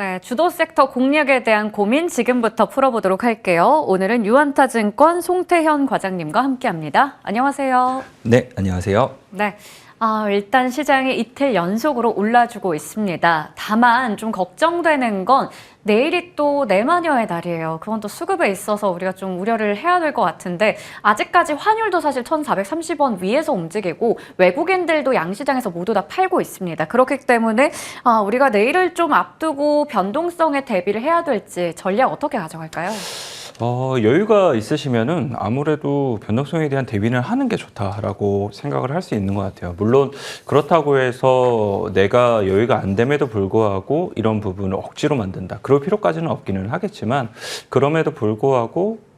네, 주도 섹터 공략에 대한 고민 지금부터 풀어보도록 할게요. 오늘은 유안타증권 송태현 과장님과 함께합니다. 안녕하세요. 네, 안녕하세요. 네. 일단 시장이 이틀 연속으로 올라주고 있습니다. 다만 좀 걱정되는 건 내일이 또 내마녀의 날이에요. 그건 또 수급에 있어서 우리가 좀 우려를 해야 될 것 같은데 아직까지 환율도 사실 1,430원 위에서 움직이고 외국인들도 양시장에서 모두 다 팔고 있습니다. 그렇기 때문에 우리가 내일을 좀 앞두고 변동성에 대비를 해야 될지 전략 어떻게 가져갈까요? 여유가 있으시면은 아무래도 변동성에 대한 대비를 하는 게 좋다라고 생각을 할 수 있는 것 같아요. 물론 그렇다고 해서 내가 여유가 안 됨에도 불구하고 이런 부분을 억지로 만든다. 그럴 필요까지는 없기는 하겠지만 그럼에도 불구하고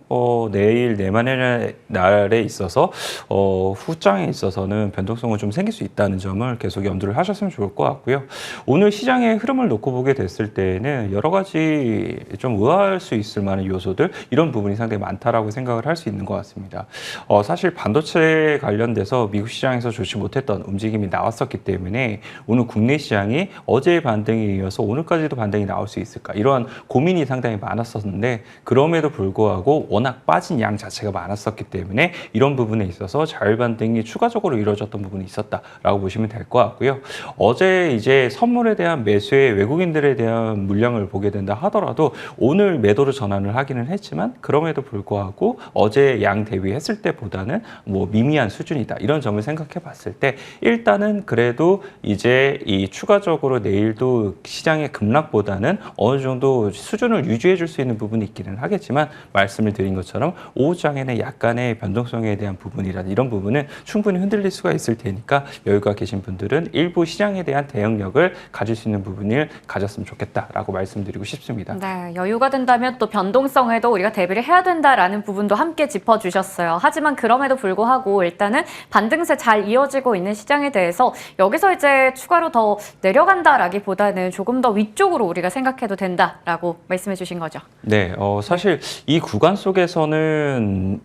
내일 내만의 날에 있어서 후장에 있어서는 변동성은 좀 생길 수 있다는 점을 계속 염두를 하셨으면 좋을 것 같고요. 오늘 시장의 흐름을 놓고 보게 됐을 때에는 여러 가지 좀 의아할 수 있을 만한 요소들 이런 부분이 상당히 많다라고 생각을 할 수 있는 것 같습니다. 사실 반도체 관련돼서 미국 시장에서 좋지 못했던 움직임이 나왔었기 때문에 오늘 국내 시장이 어제의 반등에 이어서 오늘까지도 반등이 나올 수 있을까 이러한 고민이 상당히 많았었는데 그럼에도 불구하고 워낙 빠진 양 자체가 많았었기 때문에 이런 부분에 있어서 자율 반등이 추가적으로 이루어졌던 부분이 있었다라고 보시면 될 것 같고요. 어제 이제 선물에 대한 매수에 외국인들에 대한 물량을 보게 된다 하더라도 오늘 매도로 전환을 하기는 했지만 그럼에도 불구하고 어제 양 대비했을 때보다는 뭐 미미한 수준이다 이런 점을 생각해 봤을 때 일단은 그래도 이제 이 추가적으로 내일도 시장의 급락보다는 어느 정도 수준을 유지해 줄 수 있는 부분이 있기는 하겠지만 말씀을 드린 것처럼 오후 장에는 약간의 변동성에 대한 부분이라든 이런 부분은 충분히 흔들릴 수가 있을 테니까 여유가 계신 분들은 일부 시장에 대한 대응력을 가질 수 있는 부분을 가졌으면 좋겠다라고 말씀드리고 싶습니다. 네, 여유가 된다면 또 변동성에도 우리가 대비를 해야 된다라는 부분도 함께 짚어주셨어요. 하지만 그럼에도 불구하고 일단은 반등세 잘 이어지고 있는 시장에 대해서 여기서 이제 추가로 더 내려간다라기보다는 조금 더 위쪽으로 우리가 생각해도 된다라고 말씀해 주신 거죠. 네, 사실 이 구간 속에서는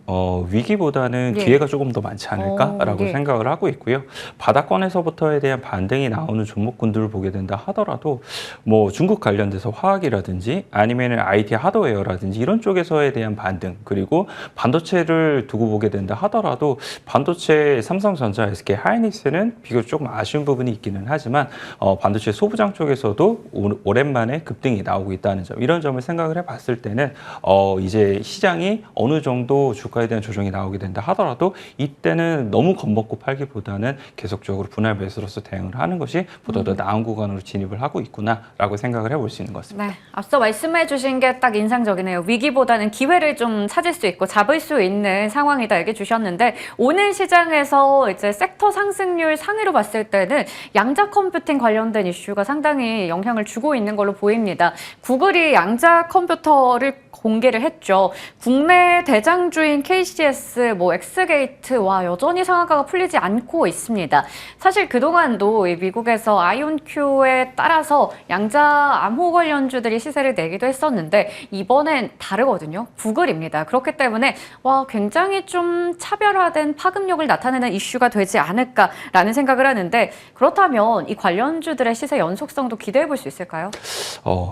위기보다는 예. 기회가 조금 더 많지 않을까라고 예. 생각을 하고 있고요. 바닥권에서부터에 대한 반등이 나오는 종목군들을 보게 된다 하더라도 뭐 중국 관련돼서 화학이라든지 아니면 IT 하드웨어라든지 이런 쪽에서에 대한 반등 그리고 반도체를 두고 보게 된다 하더라도 반도체 삼성전자, SK 하이닉스는 비교적 조금 아쉬운 부분이 있기는 하지만 반도체 소부장 쪽에서도 오랜만에 급등이 나오고 있다는 점 이런 점을 생각을 해봤을 때는 이제 시장이 어느 정도 주가에 대한 조정이 나오게 된다 하더라도 이때는 너무 겁먹고 팔기보다는 계속적으로 분할 매수로서 대응을 하는 것이 보다 더 나은 구간으로 진입을 하고 있구나라고 생각을 해볼 수 있는 것 같습니다. 네, 앞서 말씀해 주신 게 딱 인상적이네요. 위기보다는 기회를 좀 찾을 수 있고 잡을 수 있는 상황이다 얘기해 주셨는데 오늘 시장에서 이제 섹터 상승률 상위로 봤을 때는 양자 컴퓨팅 관련된 이슈가 상당히 영향을 주고 있는 걸로 보입니다. 구글이 양자 컴퓨터를 공개를 했죠. 국내 대장주인 KCS, 엑스게이트와 여전히 상한가가 풀리지 않고 있습니다. 사실 그동안도 미국에서 아이온큐에 따라서 양자 암호 관련주들이 시세를 내기도 했었는데 이번엔 다르거든요. 구글입니다. 그렇기 때문에 굉장히 좀 차별화된 파급력을 나타내는 이슈가 되지 않을까라는 생각을 하는데 그렇다면 이 관련주들의 시세 연속성도 기대해 볼 수 있을까요?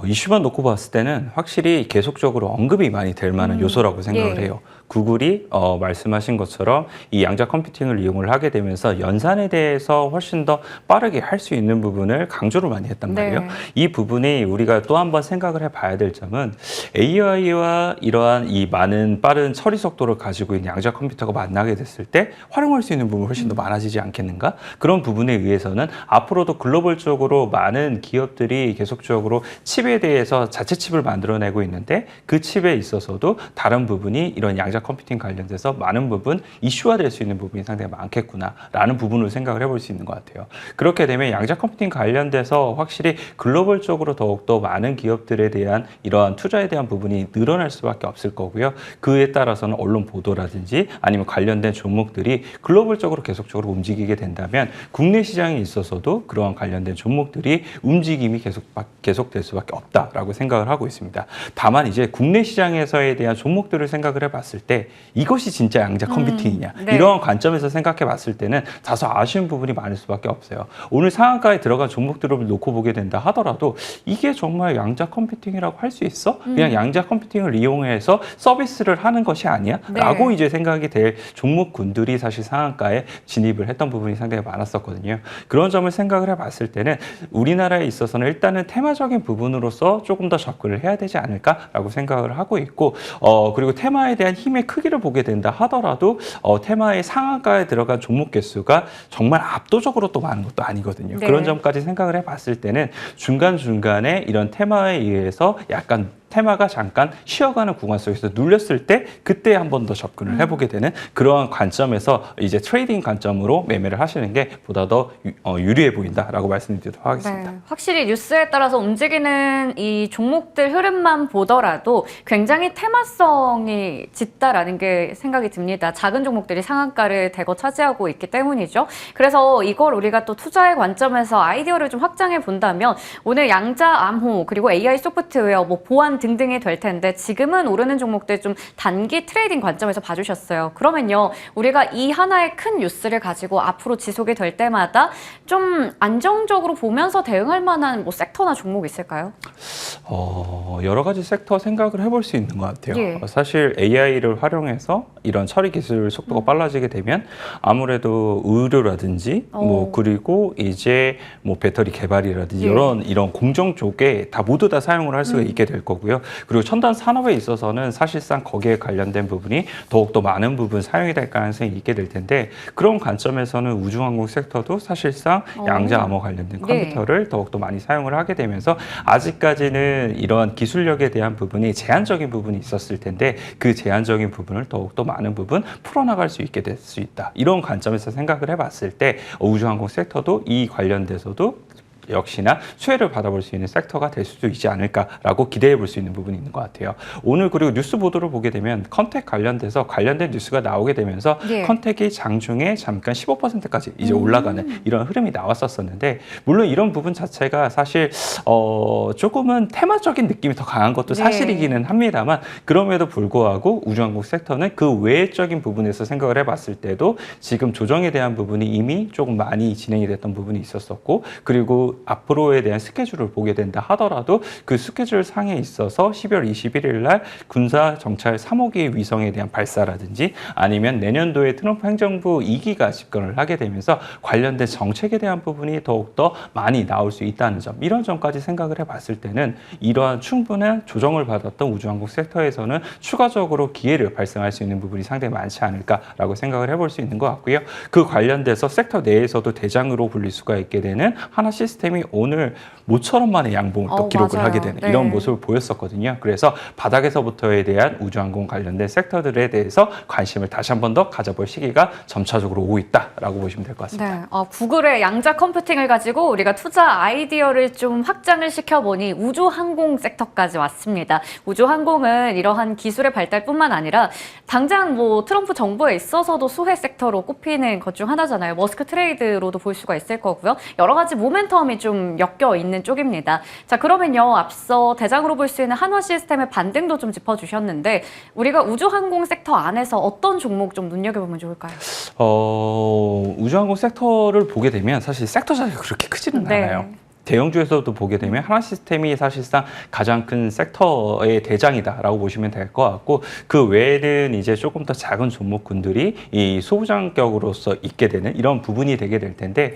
이슈만 놓고 봤을 때는 확실히 계속적으로 언급이 많이 될 만한 요소라고 생각을 해요. 구글이 말씀하신 것처럼 이 양자 컴퓨팅을 이용을 하게 되면서 연산에 대해서 훨씬 더 빠르게 할 수 있는 부분을 강조를 많이 했단 말이에요. 네. 이 부분이 우리가 또 한 번 생각을 해봐야 될 점은 AI와 이러한 이 많은 빠른 처리 속도를 가지고 있는 양자 컴퓨터가 만나게 됐을 때 활용할 수 있는 부분이 훨씬 더 많아지지 않겠는가? 그런 부분에 의해서는 앞으로도 글로벌적으로 많은 기업들이 계속적으로 칩에 대해서 자체 칩을 만들어내고 있는데 그 칩에 있어서도 다른 부분이 이런 양자 컴퓨팅 관련돼서 많은 부분 이슈화될 수 있는 부분이 상당히 많겠구나라는 부분을 생각을 해볼 수 있는 것 같아요. 그렇게 되면 양자 컴퓨팅 관련돼서 확실히 글로벌적으로 더욱더 많은 기업들에 대한 이러한 투자에 대한 부분이 늘어날 수밖에 없을 거고요. 그에 따라서는 언론 보도라든지 아니면 관련된 종목들이 글로벌적으로 계속적으로 움직이게 된다면 국내 시장에 있어서도 그러한 관련된 종목들이 움직임이 계속될 수밖에 없다라고 생각을 하고 있습니다. 다만 이제 국내 시장에서에 대한 종목들을 생각을 해봤을 때 이것이 진짜 양자 컴퓨팅이냐 네. 이런 관점에서 생각해 봤을 때는 다소 아쉬운 부분이 많을 수밖에 없어요. 오늘 상한가에 들어간 종목들을 놓고 보게 된다 하더라도 이게 정말 양자 컴퓨팅이라고 할 수 있어? 그냥 양자 컴퓨팅을 이용해서 서비스를 하는 것이 아니야? 네. 라고 이제 생각이 될 종목군들이 사실 상한가에 진입을 했던 부분이 상당히 많았었거든요. 그런 점을 생각을 해봤을 때는 우리나라에 있어서는 일단은 테마적인 부분으로서 조금 더 접근을 해야 되지 않을까라고 생각을 하고 있고, 그리고 테마에 대한 힘의 크기를 보게 된다 하더라도 테마의 상한가에 들어간 종목 개수가 정말 압도적으로 또 많은 것도 아니거든요. 네. 그런 점까지 생각을 해봤을 때는 중간중간에 이런 테마에 의해서 약간 테마가 잠깐 쉬어가는 구간 속에서 눌렸을 때 그때 한 번 더 접근을 해보게 되는 그러한 관점에서 이제 트레이딩 관점으로 매매를 하시는 게 보다 더 유리해 보인다라고 말씀드리도록 하겠습니다. 네, 확실히 뉴스에 따라서 움직이는 이 종목들 흐름만 보더라도 굉장히 테마성이 짙다라는 게 생각이 듭니다. 작은 종목들이 상한가를 대거 차지하고 있기 때문이죠. 그래서 이걸 우리가 또 투자의 관점에서 아이디어를 좀 확장해 본다면 오늘 양자 암호 그리고 AI 소프트웨어 뭐 보안 등등이 될 텐데 지금은 오르는 종목들 좀 단기 트레이딩 관점에서 봐주셨어요. 그러면요, 우리가 이 하나의 큰 뉴스를 가지고 앞으로 지속이 될 때마다 좀 안정적으로 보면서 대응할 만한 뭐 섹터나 종목 있을까요? 여러 가지 섹터 생각을 해볼 수 있는 것 같아요. 예. 사실 AI를 활용해서 이런 처리 기술 속도가 빨라지게 되면 아무래도 의료라든지 뭐 그리고 이제 뭐 배터리 개발이라든지 예. 이런 공정 쪽에 다 모두 다 사용을 할 수가 있게 될 거고요. 그리고 첨단 산업에 있어서는 사실상 거기에 관련된 부분이 더욱더 많은 부분 사용이 될 가능성이 있게 될 텐데 그런 관점에서는 우주항공 섹터도 사실상 양자 암호 관련된 컴퓨터를 더욱더 많이 사용을 하게 되면서 아직까지는 이러한 기술력에 대한 부분이 제한적인 부분이 있었을 텐데 그 제한적인 부분을 더욱더 많은 부분 풀어나갈 수 있게 될 수 있다. 이런 관점에서 생각을 해봤을 때 우주항공 섹터도 이 관련돼서도 역시나 수혜를 받아볼 수 있는 섹터가 될 수도 있지 않을까라고 기대해 볼 수 있는 부분이 있는 것 같아요. 오늘 그리고 뉴스 보도를 보게 되면 컨택 관련돼서 관련된 뉴스가 나오게 되면서 예. 컨택이 장중에 잠깐 15%까지 이제 올라가는 이런 흐름이 나왔었는데 물론 이런 부분 자체가 사실 조금은 테마적인 느낌이 더 강한 것도 네. 사실이기는 합니다만 그럼에도 불구하고 우주항공 섹터는 그 외적인 부분에서 생각을 해봤을 때도 지금 조정에 대한 부분이 이미 조금 많이 진행이 됐던 부분이 있었었고 그리고 앞으로에 대한 스케줄을 보게 된다 하더라도 그 스케줄 상에 있어서 12월 21일 날 군사 정찰 3호기 위성에 대한 발사라든지 아니면 내년도에 트럼프 행정부 2기가 집권을 하게 되면서 관련된 정책에 대한 부분이 더욱더 많이 나올 수 있다는 점 이런 점까지 생각을 해봤을 때는 이러한 충분한 조정을 받았던 우주항공 섹터에서는 추가적으로 기회를 발생할 수 있는 부분이 상당히 많지 않을까라고 생각을 해볼 수 있는 것 같고요. 그 관련돼서 섹터 내에서도 대장으로 불릴 수가 있게 되는 하나 시스템이 오늘 모처럼 만의 양봉을 또 기록을 맞아요. 하게 되는 네. 이런 모습을 보였었거든요. 그래서 바닥에서부터에 대한 우주항공 관련된 섹터들에 대해서 관심을 다시 한 번 더 가져볼 시기가 점차적으로 오고 있다라고 보시면 될 것 같습니다. 네, 구글의 양자 컴퓨팅을 가지고 우리가 투자 아이디어를 좀 확장을 시켜보니 우주항공 섹터까지 왔습니다. 우주항공은 이러한 기술의 발달뿐만 아니라 당장 뭐 트럼프 정부에 있어서도 수혜 섹터로 꼽히는 것 중 하나잖아요. 머스크 트레이드로도 볼 수가 있을 거고요. 여러 가지 모멘텀이 좀 엮여 있는 쪽입니다. 자, 그러면요, 앞서 대장으로 볼 수 있는 한화 시스템의 반등도 좀 짚어주셨는데 우리가 우주항공 섹터 안에서 어떤 종목 좀 눈여겨보면 좋을까요? 우주항공 섹터를 보게 되면 사실 섹터 자체가 그렇게 크지는 네. 않아요. 대형주에서도 보게 되면 하나 시스템이 사실상 가장 큰 섹터의 대장이다라고 보시면 될 것 같고 그 외에는 이제 조금 더 작은 종목군들이 이 소부장격으로서 있게 되는 이런 부분이 되게 될 텐데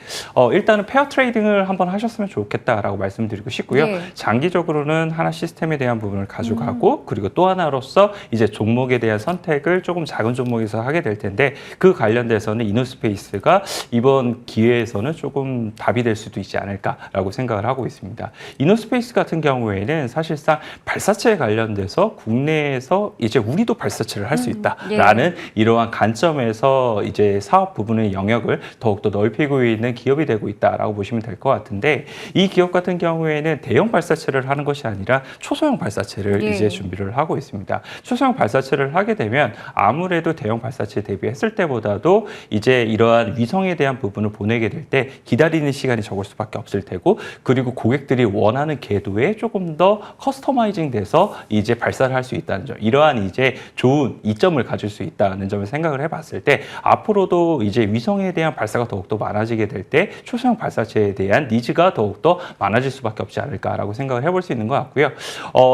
일단은 페어 트레이딩을 한번 하셨으면 좋겠다라고 말씀드리고 싶고요. 네. 장기적으로는 하나 시스템에 대한 부분을 가져가고 그리고 또 하나로서 이제 종목에 대한 선택을 조금 작은 종목에서 하게 될 텐데 그 관련돼서는 이노스페이스가 이번 기회에서는 조금 답이 될 수도 있지 않을까라고 생각을 하고 있습니다. 이노스페이스 같은 경우에는 사실상 발사체에 관련돼서 국내에서 이제 우리도 발사체를 할 수 있다라는 이러한 관점에서 이제 사업 부분의 영역을 더욱더 넓히고 있는 기업이 되고 있다라고 보시면 될 것 같은데 이 기업 같은 경우에는 대형 발사체를 하는 것이 아니라 초소형 발사체를 이제 준비를 하고 있습니다. 초소형 발사체를 하게 되면 아무래도 대형 발사체 대비했을 때보다도 이제 이러한 위성에 대한 부분을 보내게 될 때 기다리는 시간이 적을 수밖에 없을 테고 그리고 고객들이 원하는 궤도에 조금 더 커스터마이징 돼서 이제 발사를 할 수 있다는 점, 이러한 이제 좋은 이점을 가질 수 있다는 점을 생각을 해봤을 때 앞으로도 이제 위성에 대한 발사가 더욱더 많아지게 될 때 초소형 발사체에 대한 니즈가 더욱더 많아질 수밖에 없지 않을까라고 생각을 해볼 수 있는 것 같고요.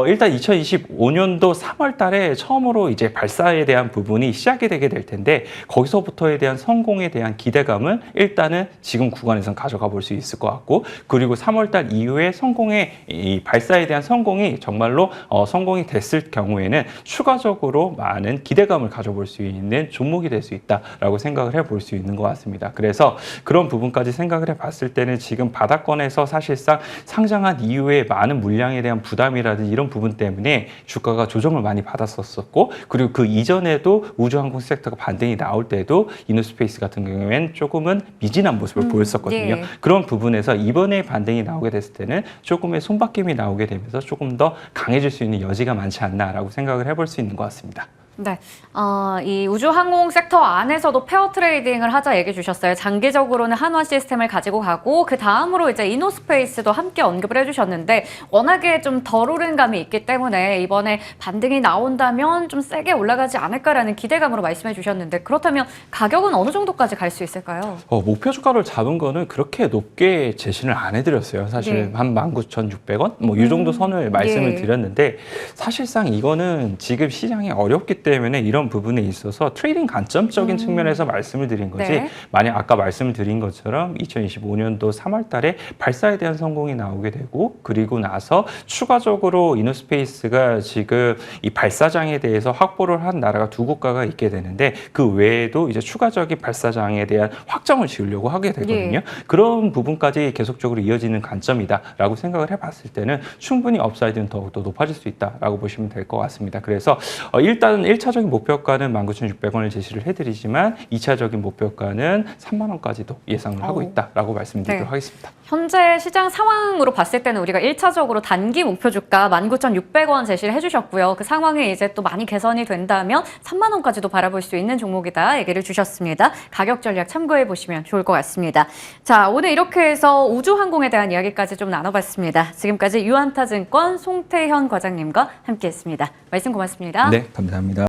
일단 2025년도 3월 달에 처음으로 이제 발사에 대한 부분이 시작이 되게 될 텐데 거기서부터에 대한 성공에 대한 기대감은 일단은 지금 구간에선 가져가 볼 수 있을 것 같고, 그리고 3월 달 이후에 이 발사에 대한 성공이 정말로 성공이 됐을 경우에는 추가적으로 많은 기대감을 가져볼 수 있는 종목이 될 수 있다라고 생각을 해볼 수 있는 것 같습니다. 그래서 그런 부분까지 생각을 해봤을 때는 지금 바닥권에서 사실상 상장한 이후에 많은 물량에 대한 부담이라든지 이런 부분 때문에 주가가 조정을 많이 받았었고, 그리고 그 이전에도 우주항공 섹터가 반등이 나올 때도 이노스페이스 같은 경우에는 조금은 미진한 모습을 보였었거든요. 예. 그런 부분에서 이번에 반등이 나오게 됐을 때는 조금의 손바뀜이 나오게 되면서 조금 더 강해질 수 있는 여지가 많지 않나라고 생각을 해볼 수 있는 것 같습니다. 네, 이 우주항공 섹터 안에서도 페어 트레이딩을 하자 얘기해 주셨어요. 장기적으로는 한화 시스템을 가지고 가고 그 다음으로 이제 이노스페이스도 함께 언급을 해주셨는데 워낙에 좀 덜 오른 감이 있기 때문에 이번에 반등이 나온다면 좀 세게 올라가지 않을까라는 기대감으로 말씀해 주셨는데 그렇다면 가격은 어느 정도까지 갈 수 있을까요? 목표 주가를 잡은 거는 그렇게 높게 제시를 안 해드렸어요. 사실 네. 한 19,600원? 뭐 이 정도 선을 말씀을 예. 드렸는데 사실상 이거는 지금 시장이 어렵기 때문에 이런 부분에 있어서 트레이딩 관점적인 측면에서 말씀을 드린 거지, 네. 만약 아까 말씀을 드린 것처럼 2025년도 3월 달에 발사에 대한 성공이 나오게 되고 그리고 나서 추가적으로 이노스페이스가 지금 이 발사장에 대해서 확보를 한 나라가 두 국가가 있게 되는데 그 외에도 이제 추가적인 발사장에 대한 확정을 지으려고 하게 되거든요. 예. 그런 부분까지 계속적으로 이어지는 관점이다라고 생각을 해봤을 때는 충분히 업사이드는 더욱더 높아질 수 있다라고 보시면 될 것 같습니다. 그래서 일단은 1차적인 목표가는 19,600원을 제시를 해드리지만 2차적인 목표가는 3만 원까지도 예상을 하고 있다라고 말씀드리도록 네. 하겠습니다. 현재 시장 상황으로 봤을 때는 우리가 1차적으로 단기 목표 주가 19,600원 제시를 해주셨고요. 그 상황이 이제 또 많이 개선이 된다면 3만 원까지도 바라볼 수 있는 종목이다 얘기를 주셨습니다. 가격 전략 참고해 보시면 좋을 것 같습니다. 자, 오늘 이렇게 해서 우주항공에 대한 이야기까지 좀 나눠봤습니다. 지금까지 유한타증권 송태현 과장님과 함께했습니다. 말씀 고맙습니다. 네, 감사합니다.